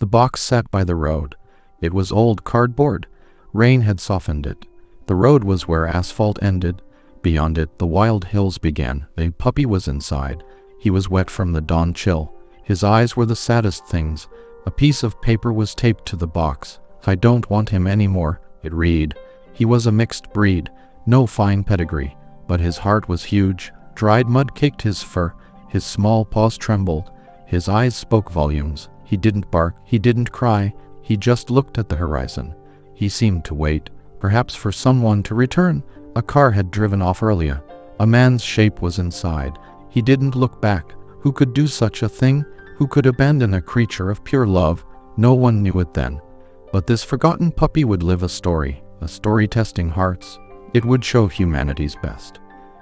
The box sat by the road. It was old cardboard. Rain had softened it. The road was where asphalt ended. Beyond it, the wild hills began. A puppy was inside. He was wet from the dawn chill. His eyes were the saddest things. A piece of paper was taped to the box. "I don't want him anymore," it read. He was a mixed breed, no fine pedigree, but his heart was huge. Dried mud caked his fur. His small paws trembled. His eyes spoke volumes. He didn't bark. He didn't cry. He just looked at the horizon. He seemed to wait, perhaps for someone to return. A car had driven off earlier. A man's shape was inside. He didn't look back. Who could do such a thing? Who could abandon a creature of pure love? No one knew it then. But this forgotten puppy would live a story testing hearts. It would show humanity's best.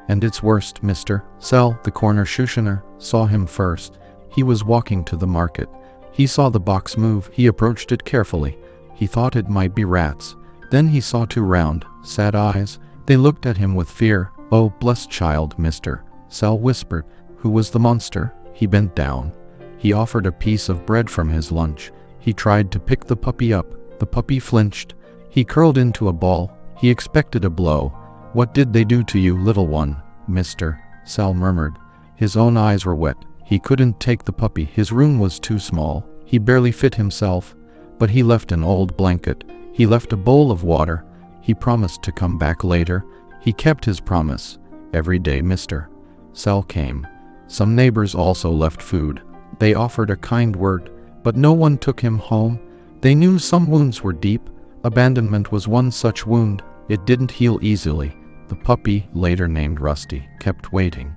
And its worst. Mr. Sell, the corner shoeshiner, saw him first. He was walking to the market. He saw the box move. He approached it carefully. He thought it might be rats. Then he saw two round, sad eyes. They looked at him with fear. "Oh, blessed child," Mr. Sell whispered. "Who was the monster?" He bent down. He offered a piece of bread from his lunch. He tried to pick the puppy up. The puppy flinched. He curled into a ball. He expected a blow. "What did they do to you, little one?" Mr. Sell murmured. His own eyes were wet. He couldn't take the puppy. His room was too small. He barely fit himself. But he left an old blanket. He left a bowl of water. He promised to come back later. He kept his promise. Every day Mr. Sell came. Some neighbors also left food. They offered a kind word, but no one took him home. They knew some wounds were deep. Abandonment was one such wound. It didn't heal easily. The puppy, later named Rusty, kept waiting.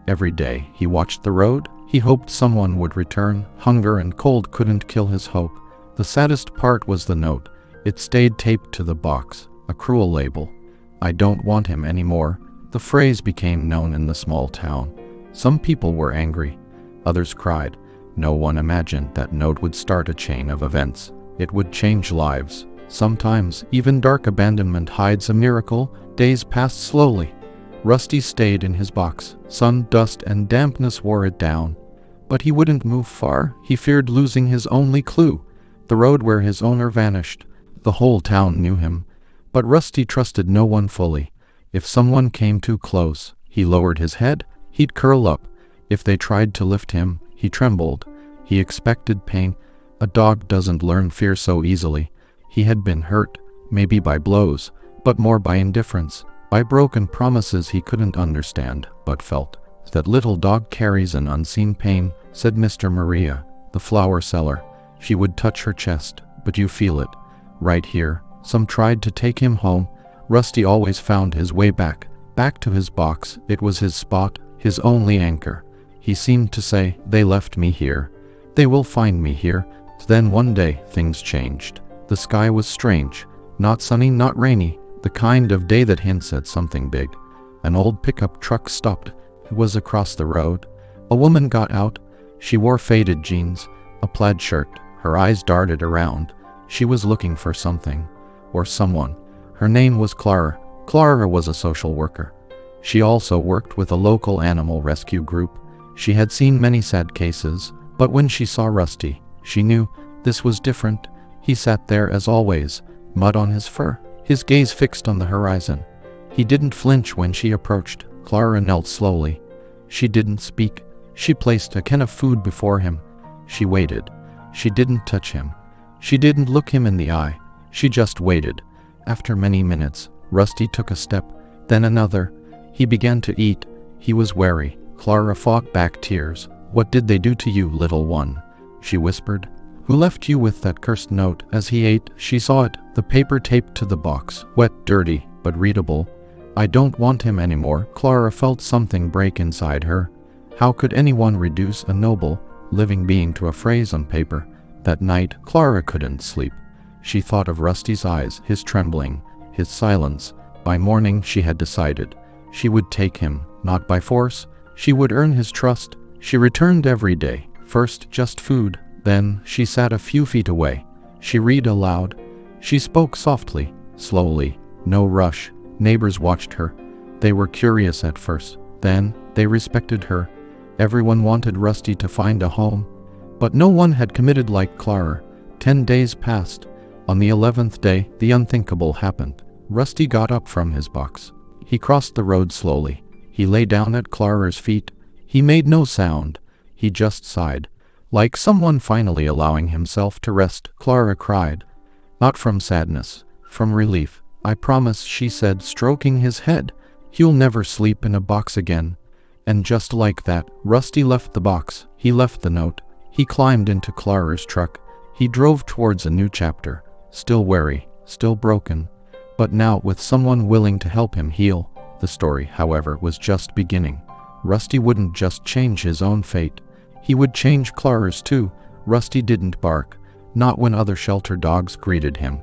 Every day he watched the road. He hoped someone would return. Hunger and cold couldn't kill his hope. The saddest part was the note. It stayed taped to the box, a cruel label. "I don't want him anymore." The phrase became known in the small town. Some people were angry. Others cried. No one imagined that note would start a chain of events. It would change lives. Sometimes, even dark abandonment hides a miracle. Days passed slowly. Rusty stayed in his box. Sun, dust, and dampness wore it down. But he wouldn't move far. He feared losing his only clue, the road where his owner vanished. The whole town knew him. But Rusty trusted no one fully. If someone came too close, he lowered his head. He'd curl up. If they tried to lift him, he trembled. He expected pain. A dog doesn't learn fear so easily. He had been hurt, maybe by blows, but more by indifference, by broken promises he couldn't understand, but felt. "That little dog carries an unseen pain," said Mr. Maria, the flower seller. She would touch her chest. "But you feel it. Right here." Some tried to take him home. Rusty always found his way back to his box. It was his spot, his only anchor. He seemed to say, "They left me here. They will find me here." Then one day, things changed. The sky was strange. Not sunny, not rainy. The kind of day that hints at something big. An old pickup truck stopped. It was across the road. A woman got out. She wore faded jeans, a plaid shirt. Her eyes darted around. She was looking for something. Or someone. Her name was Clara. Clara was a social worker. She also worked with a local animal rescue group. She had seen many sad cases, but when she saw Rusty, she knew this was different. He sat there as always, mud on his fur, his gaze fixed on the horizon. He didn't flinch when she approached. Clara knelt slowly. She didn't speak. She placed a can of food before him. She waited. She didn't touch him. She didn't look him in the eye. She just waited. After many minutes, Rusty took a step, then another. He began to eat. He was wary. Clara fought back tears. "What did they do to you, little one?" she whispered. "Who left you with that cursed note?" As he ate, she saw it, the paper taped to the box, wet, dirty, but readable. "I don't want him anymore." Clara felt something break inside her. How could anyone reduce a noble, living being to a phrase on paper? That night, Clara couldn't sleep. She thought of Rusty's eyes, his trembling, his silence. By morning, she had decided. She would take him, not by force. She would earn his trust. She returned every day. First, just food. Then, she sat a few feet away. She read aloud. She spoke softly, slowly, no rush. Neighbors watched her. They were curious at first. Then, they respected her. Everyone wanted Rusty to find a home. But no one had committed like Clara. 10 days passed. On the 11th day, the unthinkable happened. Rusty got up from his box. He crossed the road slowly. He lay down at Clara's feet. He made no sound. He just sighed. Like someone finally allowing himself to rest, Clara cried. Not from sadness, from relief. I promise, she said, stroking his head. You'll never sleep in a box again. And just like that, Rusty left the box. He left the note. He climbed into Clara's truck. He drove towards a new chapter. Still wary, still broken, but now with someone willing to help him heal. The story, however, was just beginning. Rusty wouldn't just change his own fate. He would change Clara's too. Rusty didn't bark. Not when other shelter dogs greeted him.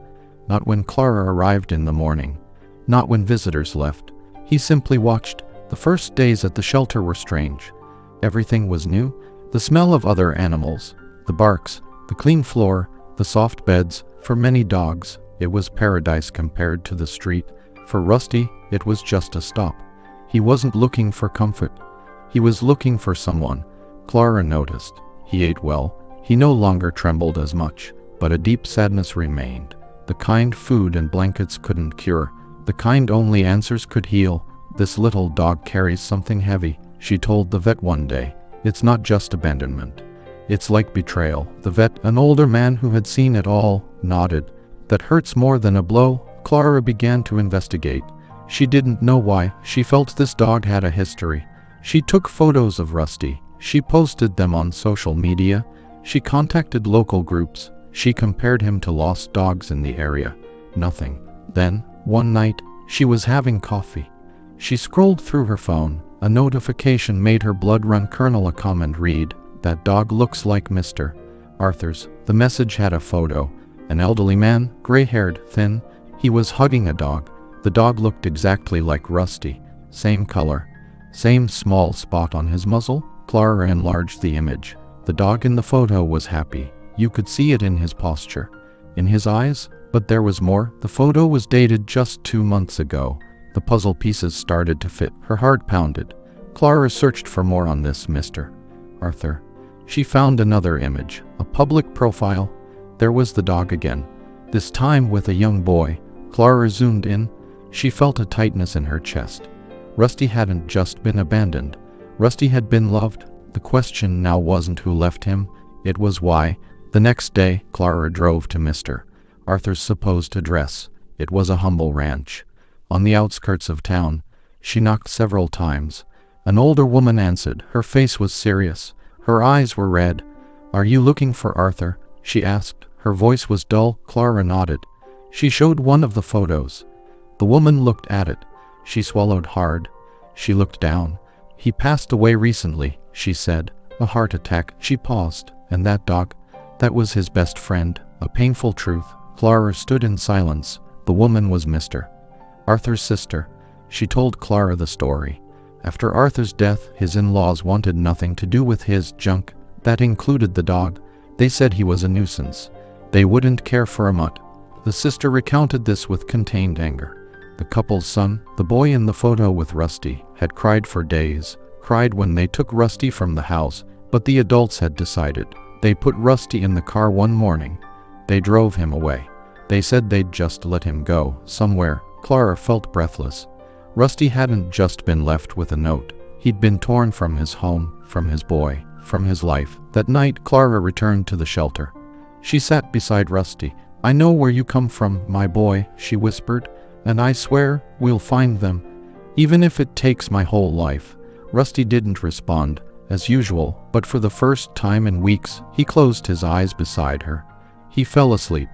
Not when Clara arrived in the morning. Not when visitors left. He simply watched. The first days at the shelter were strange. Everything was new. The smell of other animals, the barks, the clean floor, the soft beds. For many dogs, it was paradise compared to the street. For Rusty, it was just a stop. He wasn't looking for comfort. He was looking for someone. Clara noticed. He ate well. He no longer trembled as much, but a deep sadness remained. The kind food and blankets couldn't cure. The kind only answers could heal. This little dog carries something heavy, she told the vet one day. It's not just abandonment. It's like betrayal. The vet, an older man who had seen it all, nodded. That hurts more than a blow. Clara began to investigate. She didn't know why. She felt this dog had a history. She took photos of Rusty. She posted them on social media. She contacted local groups. She compared him to lost dogs in the area. Nothing. Then, one night, she was having coffee. She scrolled through her phone. A notification made her blood run. A comment read, "That dog looks like Mr. Arthur's." The message had a photo. An elderly man, gray-haired, thin. He was hugging a dog. The dog looked exactly like Rusty. Same color. Same small spot on his muzzle. Clara enlarged the image. The dog in the photo was happy. You could see it in his posture, in his eyes, but there was more. The photo was dated just 2 months ago. The puzzle pieces started to fit. Her heart pounded. Clara searched for more on this Mr. Arthur. She found another image, a public profile. There was the dog again, this time with a young boy. Clara zoomed in. She felt a tightness in her chest. Rusty hadn't just been abandoned. Rusty had been loved. The question now wasn't who left him, it was why. The next day, Clara drove to Mr. Arthur's supposed address. It was a humble ranch on the outskirts of town. She knocked several times. An older woman answered. Her face was serious. Her eyes were red. "Are you looking for Arthur?" she asked. Her voice was dull. Clara nodded. She showed one of the photos. The woman looked at it. She swallowed hard. She looked down. "He passed away recently," she said. "A heart attack." She paused. "And that dog? That was his best friend." A painful truth. Clara stood in silence. The woman was Mr. Arthur's sister. She told Clara the story. After Arthur's death, his in-laws wanted nothing to do with his junk. That included the dog. They said he was a nuisance. They wouldn't care for a mutt. The sister recounted this with contained anger. The couple's son, the boy in the photo with Rusty, had cried for days. Cried when they took Rusty from the house, but the adults had decided. They put Rusty in the car one morning. They drove him away. They said they'd just let him go somewhere. Clara felt breathless. Rusty hadn't just been left with a note. He'd been torn from his home, from his boy, from his life. That night, Clara returned to the shelter. She sat beside Rusty. "I know where you come from, my boy," she whispered, "and I swear we'll find them, even if it takes my whole life." Rusty didn't respond, as usual, but for the first time in weeks, he closed his eyes beside her. He fell asleep,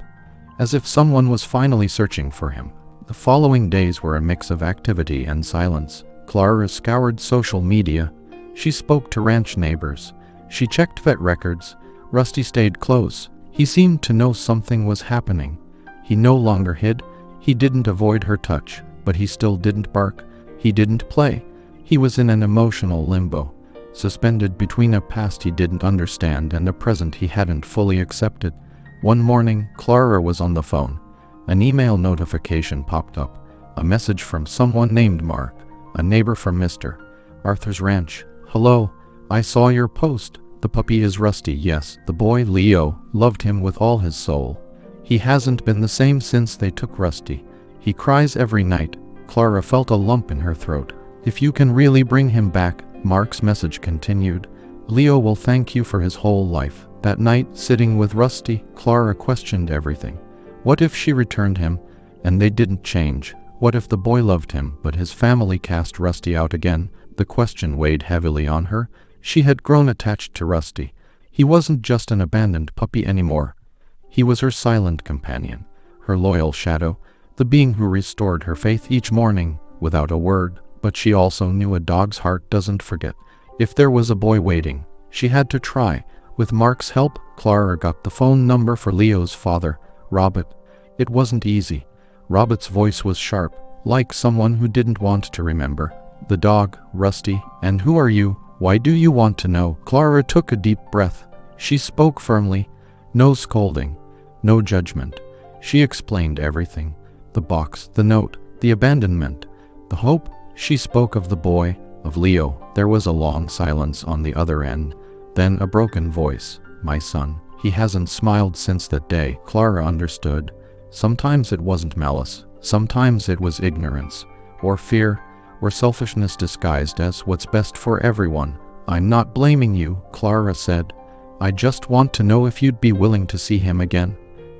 as if someone was finally searching for him. The following days were a mix of activity and silence. Clara scoured social media. She spoke to ranch neighbors. She checked vet records. Rusty stayed close. He seemed to know something was happening. He no longer hid. He didn't avoid her touch, but he still didn't bark. He didn't play. He was in an emotional limbo, suspended between a past he didn't understand and a present he hadn't fully accepted. One morning, Clara was on the phone. An email notification popped up. A message from someone named Mark, a neighbor from Mr. Arthur's ranch. "Hello, I saw your post. The puppy is Rusty, yes. The boy, Leo, loved him with all his soul. He hasn't been the same since they took Rusty. He cries every night. Clara felt a lump in her throat. If you can really bring him back, Mark's message continued, Leo will thank you for his whole life. That night, sitting with Rusty, Clara questioned everything. What if she returned him, and they didn't change? What if the boy loved him, but his family cast Rusty out again? The question weighed heavily on her. She had grown attached to Rusty. He wasn't just an abandoned puppy anymore. He was her silent companion, her loyal shadow, the being who restored her faith each morning, without a word. But she also knew a dog's heart doesn't forget. If there was a boy waiting, she had to try. With Mark's help, Clara got the phone number for Leo's father, Robert. It wasn't easy. Robert's voice was sharp, like someone who didn't want to remember. The dog, Rusty, and who are you? Why do you want to know? Clara took a deep breath. She spoke firmly. No scolding, no judgment. She explained everything. The box, the note, the abandonment, the hope. She spoke of the boy, of Leo. There was a long silence on the other end. Then a broken voice. My son. He hasn't smiled since that day. Clara understood. Sometimes it wasn't malice. Sometimes it was ignorance, or fear, or selfishness disguised as what's best for everyone. I'm not blaming you, Clara said. I just want to know if you'd be willing to see him again.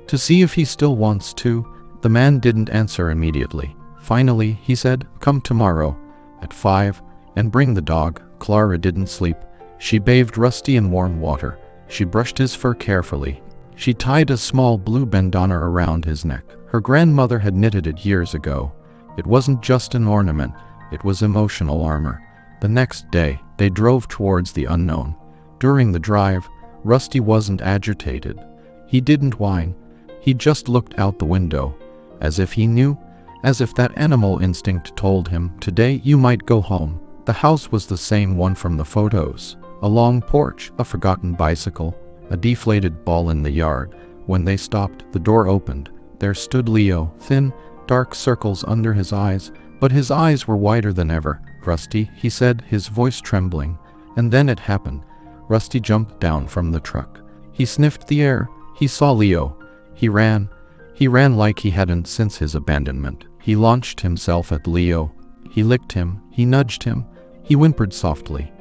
To see if he still wants to. The man didn't answer immediately. Finally, he said, come tomorrow, at 5, and bring the dog. Clara didn't sleep. She bathed Rusty in warm water. She brushed his fur carefully. She tied a small blue bandana around his neck. Her grandmother had knitted it years ago. It wasn't just an ornament. It was emotional armor. The next day, they drove towards the unknown. During the drive, Rusty wasn't agitated. He didn't whine. He just looked out the window, as if he knew, as if that animal instinct told him, today you might go home. The house was the same one from the photos. A long porch, a forgotten bicycle, a deflated ball in the yard. When they stopped, the door opened. There stood Leo, thin, dark circles under his eyes, but his eyes were wider than ever. Rusty, he said, his voice trembling. And then it happened. Rusty jumped down from the truck. He sniffed the air. He saw Leo. He ran. He ran like he hadn't since his abandonment. He launched himself at Leo. He licked him. He nudged him. He whimpered softly,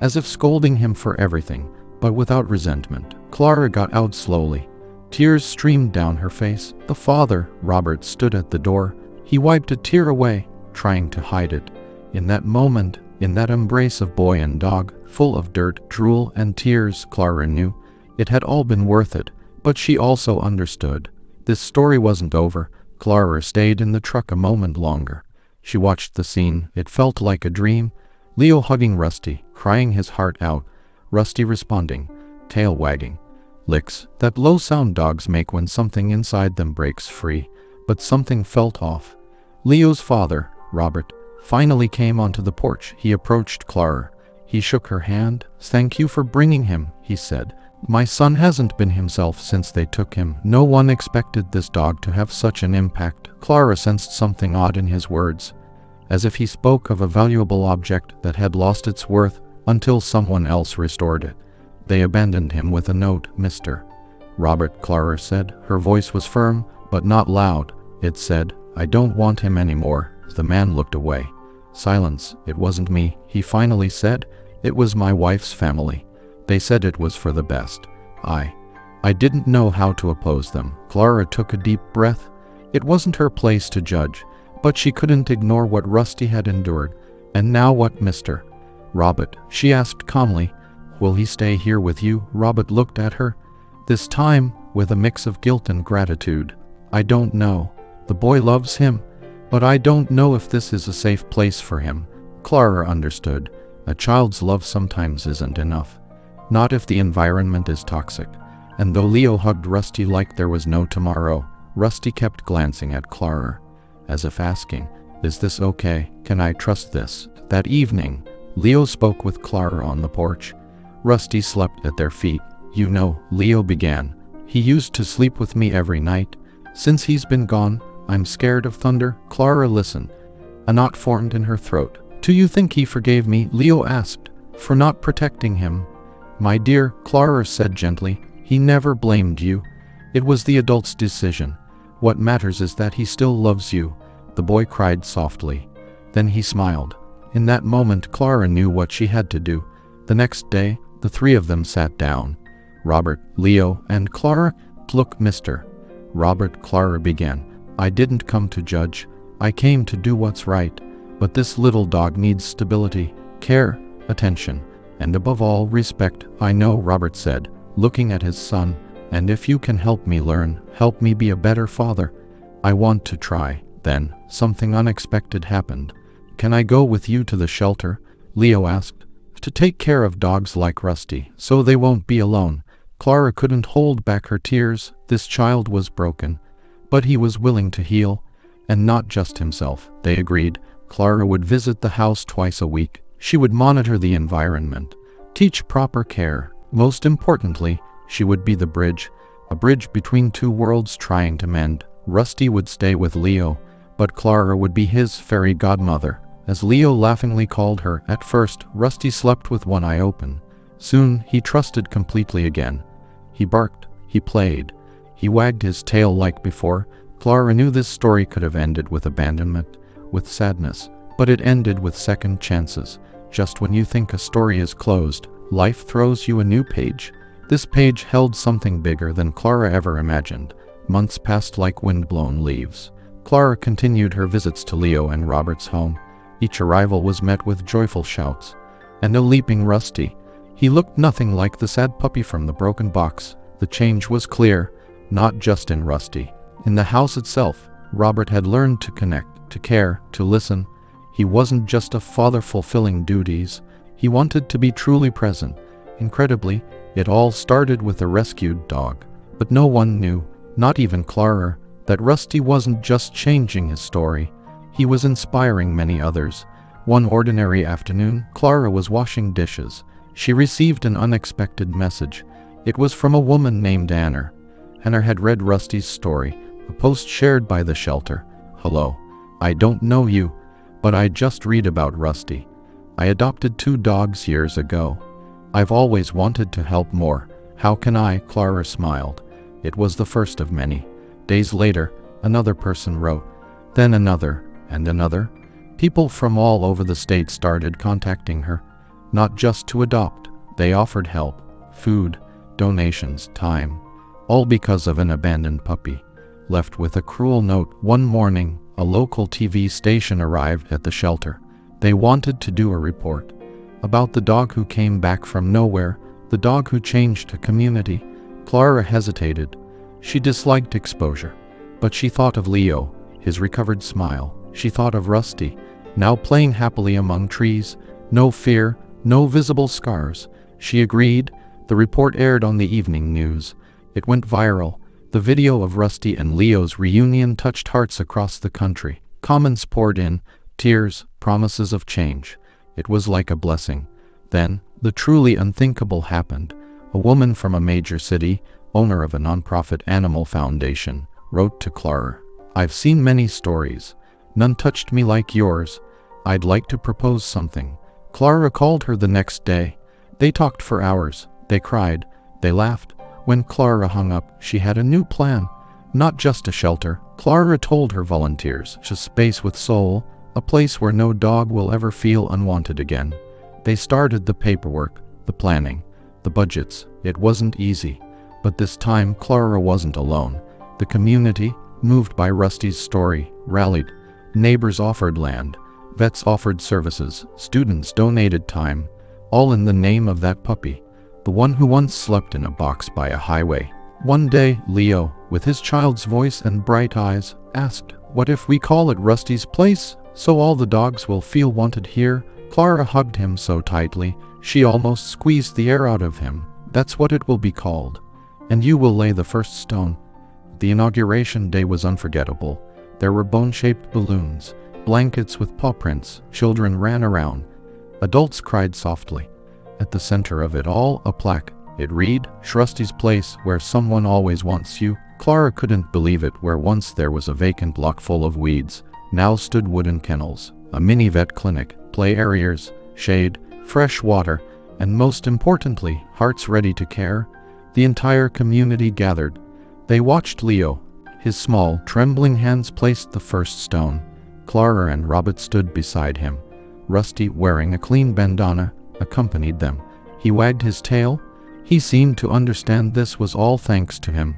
as if scolding him for everything, but without resentment. Clara got out slowly. Tears streamed down her face. The father, Robert, stood at the door. He wiped a tear away, trying to hide it. In that moment, in that embrace of boy and dog, full of dirt, drool, and tears, Clara knew it had all been worth it. But she also understood. This story wasn't over. Clara stayed in the truck a moment longer. She watched the scene. It felt like a dream. Leo hugging Rusty, crying his heart out. Rusty responding, tail wagging. Licks, that low sound dogs make when something inside them breaks free. But something felt off. Leo's father, Robert, finally came onto the porch. He approached Clara. He shook her hand. Thank you for bringing him, he said. My son hasn't been himself since they took him. No one expected this dog to have such an impact. Clara sensed something odd in his words, as if he spoke of a valuable object that had lost its worth until someone else restored it. They abandoned him with a note, Mr. Robert, Clara said. Her voice was firm, but not loud. It said, I don't want him anymore. The man looked away. Silence. It wasn't me, he finally said. It was my wife's family. They said it was for the best. I didn't know how to oppose them. Clara took a deep breath. It wasn't her place to judge, but she couldn't ignore what Rusty had endured. And now what, Mr. Robert? She asked calmly. Will he stay here with you? Robert looked at her, this time with a mix of guilt and gratitude. I don't know. The boy loves him, but I don't know if this is a safe place for him. Clara understood. A child's love sometimes isn't enough. Not if the environment is toxic. And though Leo hugged Rusty like there was no tomorrow, Rusty kept glancing at Clara, as if asking, is this okay? Can I trust this? That evening, Leo spoke with Clara on the porch. Rusty slept at their feet. You know, Leo began. He used to sleep with me every night. Since he's been gone, I'm scared of thunder. Clara listened. A knot formed in her throat. Do you think he forgave me? Leo asked. For not protecting him? "My dear," Clara said gently, "he never blamed you. It was the adult's decision. What matters is that he still loves you." The boy cried softly. Then he smiled. In that moment, Clara knew what she had to do. The next day, the three of them sat down. Robert, Leo, and Clara. "Look, mister," Robert, Clara began. "I didn't come to judge. I came to do what's right. But this little dog needs stability, care, attention, and above all, respect." "I know," Robert said, looking at his son, "and if you can help me learn, help me be a better father, I want to try." Then, something unexpected happened. "Can I go with you to the shelter?" Leo asked. "To take care of dogs like Rusty, so they won't be alone." Clara couldn't hold back her tears. This child was broken, but he was willing to heal, and not just himself. They agreed. Clara would visit the house twice a week. She would monitor the environment, teach proper care. Most importantly, she would be the bridge, a bridge between two worlds trying to mend. Rusty would stay with Leo, but Clara would be his fairy godmother, as Leo laughingly called her. At first, Rusty slept with one eye open. Soon, he trusted completely again. He barked, he played, he wagged his tail like before. Clara knew this story could have ended with abandonment, with sadness, but it ended with second chances. Just when you think a story is closed, life throws you a new page. This page held something bigger than Clara ever imagined. Months passed like wind-blown leaves. Clara continued her visits to Leo and Robert's home. Each arrival was met with joyful shouts. And a leaping Rusty. He looked nothing like the sad puppy from the broken box. The change was clear, not just in Rusty. In the house itself, Robert had learned to connect, to care, to listen. He wasn't just a father fulfilling duties. He wanted to be truly present. Incredibly, it all started with a rescued dog. But no one knew, not even Clara, that Rusty wasn't just changing his story. He was inspiring many others. One ordinary afternoon, Clara was washing dishes. She received an unexpected message. It was from a woman named Anna. Anna had read Rusty's story, a post shared by the shelter. "Hello. I don't know you, but I just read about Rusty. I adopted 2 dogs years ago. I've always wanted to help more. How can I?" Clara smiled. It was the first of many. Days later, another person wrote. Then another, and another. People from all over the state started contacting her. Not just to adopt, they offered help, food, donations, time. All because of an abandoned puppy. Left with a cruel note. One morning, a local TV station arrived at the shelter. They wanted to do a report about the dog who came back from nowhere, the dog who changed a community. Clara hesitated. She disliked exposure, but she thought of Leo, his recovered smile. She thought of Rusty, now playing happily among trees. No fear, no visible scars. She agreed. The report aired on the evening news. It went viral. The video of Rusty and Leo's reunion touched hearts across the country. Comments poured in, tears, promises of change. It was like a blessing. Then, the truly unthinkable happened. A woman from a major city, owner of a nonprofit animal foundation, wrote to Clara. "I've seen many stories. None touched me like yours. I'd like to propose something." Clara called her the next day. They talked for hours. They cried. They laughed. When Clara hung up, she had a new plan. Not just a shelter. Clara told her volunteers, a space with soul, a place where no dog will ever feel unwanted again. They started the paperwork, the planning, the budgets. It wasn't easy. But this time, Clara wasn't alone. The community, moved by Rusty's story, rallied. Neighbors offered land. Vets offered services. Students donated time. All in the name of that puppy. The one who once slept in a box by a highway. One day, Leo, with his child's voice and bright eyes, asked, "What if we call it Rusty's Place, so all the dogs will feel wanted here?" Clara hugged him so tightly, she almost squeezed the air out of him. "That's what it will be called. And you will lay the first stone." The inauguration day was unforgettable. There were bone-shaped balloons, blankets with paw prints. Children ran around. Adults cried softly. At the center of it all, a plaque. It read, "Rusty's Place, where someone always wants you." Clara couldn't believe it. Where once there was a vacant lot full of weeds, now stood wooden kennels, a mini vet clinic, play areas, shade, fresh water, and most importantly, hearts ready to care. The entire community gathered. They watched Leo. His small, trembling hands placed the first stone. Clara and Robert stood beside him. Rusty, wearing a clean bandana, accompanied them. He wagged his tail. He seemed to understand this was all thanks to him.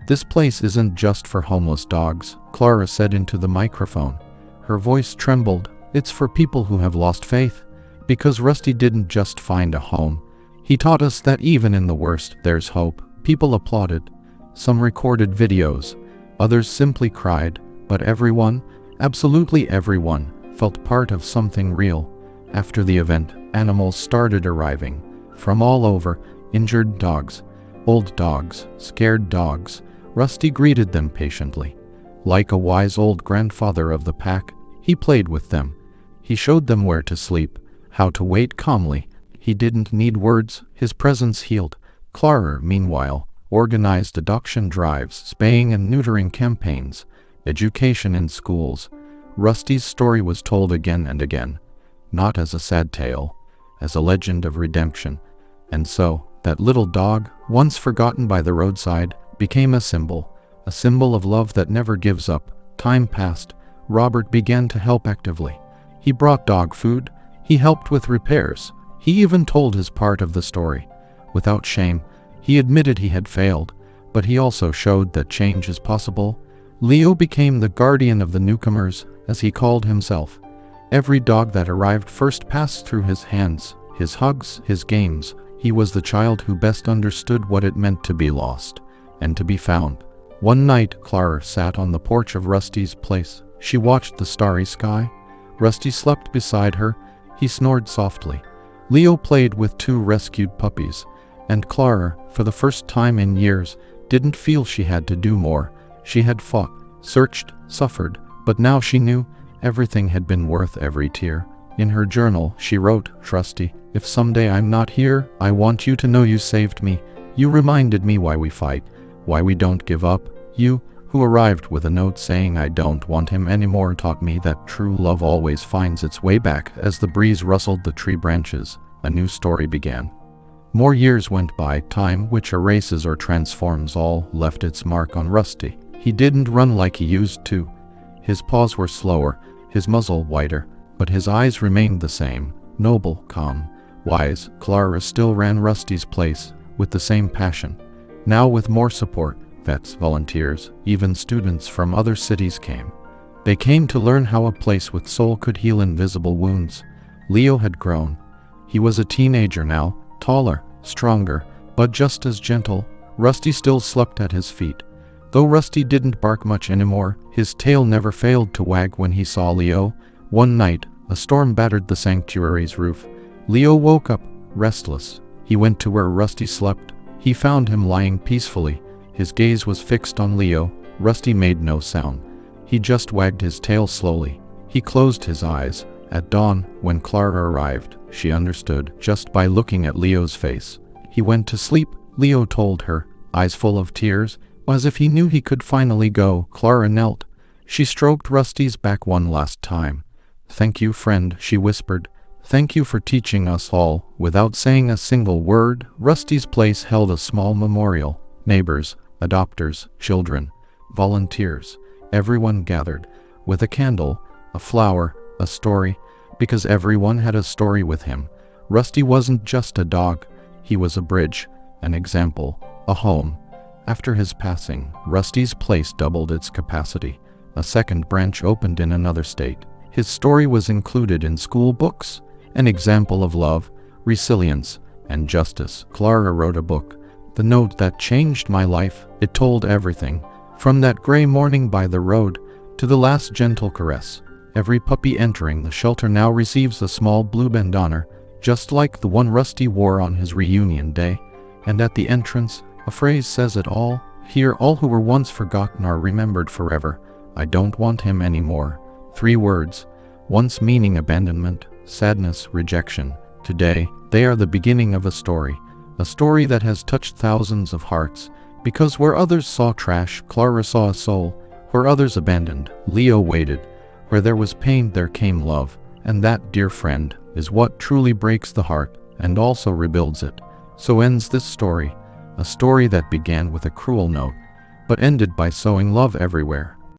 "This place isn't just for homeless dogs," Clara said into the microphone. Her voice trembled. "It's for people who have lost faith." Because Rusty didn't just find a home. He taught us that even in the worst, there's hope. People applauded. Some recorded videos. Others simply cried. But everyone, absolutely everyone, felt part of something real. After the event, animals started arriving. From all over, injured dogs, old dogs, scared dogs. Rusty greeted them patiently. Like a wise old grandfather of the pack, he played with them. He showed them where to sleep, how to wait calmly. He didn't need words, his presence healed. Clara, meanwhile, organized adoption drives, spaying and neutering campaigns, education in schools. Rusty's story was told again and again, not as a sad tale, as a legend of redemption. And so, that little dog, once forgotten by the roadside, became a symbol of love that never gives up. Time passed. Robert began to help actively. He brought dog food. He helped with repairs. He even told his part of the story. Without shame, he admitted he had failed, but he also showed that change is possible. Leo became the guardian of the newcomers, as he called himself. Every dog that arrived first passed through his hands, his hugs, his games. He was the child who best understood what it meant to be lost and to be found. One night, Clara sat on the porch of Rusty's place. She watched the starry sky. Rusty slept beside her. He snored softly. Leo played with two rescued puppies, and Clara, for the first time in years, didn't feel she had to do more. She had fought, searched, suffered, but now she knew everything had been worth every tear. In her journal, she wrote, "Rusty, if someday I'm not here, I want you to know you saved me. You reminded me why we fight, why we don't give up. You, who arrived with a note saying I don't want him anymore, taught me that true love always finds its way back." As the breeze rustled the tree branches, a new story began. More years went by. Time, which erases or transforms all, left its mark on Rusty. He didn't run like he used to. His paws were slower, his muzzle wider, but his eyes remained the same, noble, calm, wise. Clara still ran Rusty's place, with the same passion. Now with more support, vets, volunteers, even students from other cities came. They came to learn how a place with soul could heal invisible wounds. Leo had grown. He was a teenager now, taller, stronger, but just as gentle. Rusty still slept at his feet. Though Rusty didn't bark much anymore, his tail never failed to wag when he saw Leo. One night, a storm battered the sanctuary's roof. Leo woke up, restless. He went to where Rusty slept. He found him lying peacefully. His gaze was fixed on Leo. Rusty made no sound. He just wagged his tail slowly. He closed his eyes. At dawn, when Clara arrived, she understood just by looking at Leo's face. He went to sleep, Leo told her, eyes full of tears, as if he knew he could finally go. Clara knelt. She stroked Rusty's back one last time. "Thank you, friend," she whispered. "Thank you for teaching us all." Without saying a single word, Rusty's place held a small memorial. Neighbors, adopters, children, volunteers, everyone gathered, with a candle, a flower, a story, because everyone had a story with him. Rusty wasn't just a dog, he was a bridge, an example, a home. After his passing, Rusty's place doubled its capacity. A second branch opened in another state. His story was included in school books, an example of love, resilience, and justice. Clara wrote a book, The Note That Changed My Life. It told everything, from that gray morning by the road to the last gentle caress. Every puppy entering the shelter now receives a small blue bandana, just like the one Rusty wore on his reunion day. And at the entrance, a phrase says it all. Here, all who were once forgotten are remembered forever. I don't want him anymore. 3 words, once meaning abandonment, sadness, rejection. Today, they are the beginning of a story that has touched thousands of hearts. Because where others saw trash, Clara saw a soul. Where others abandoned, Leo waited. Where there was pain, there came love. And that, dear friend, is what truly breaks the heart. and also rebuilds it. So ends this story, a story that began with a cruel note, but ended by sowing love everywhere.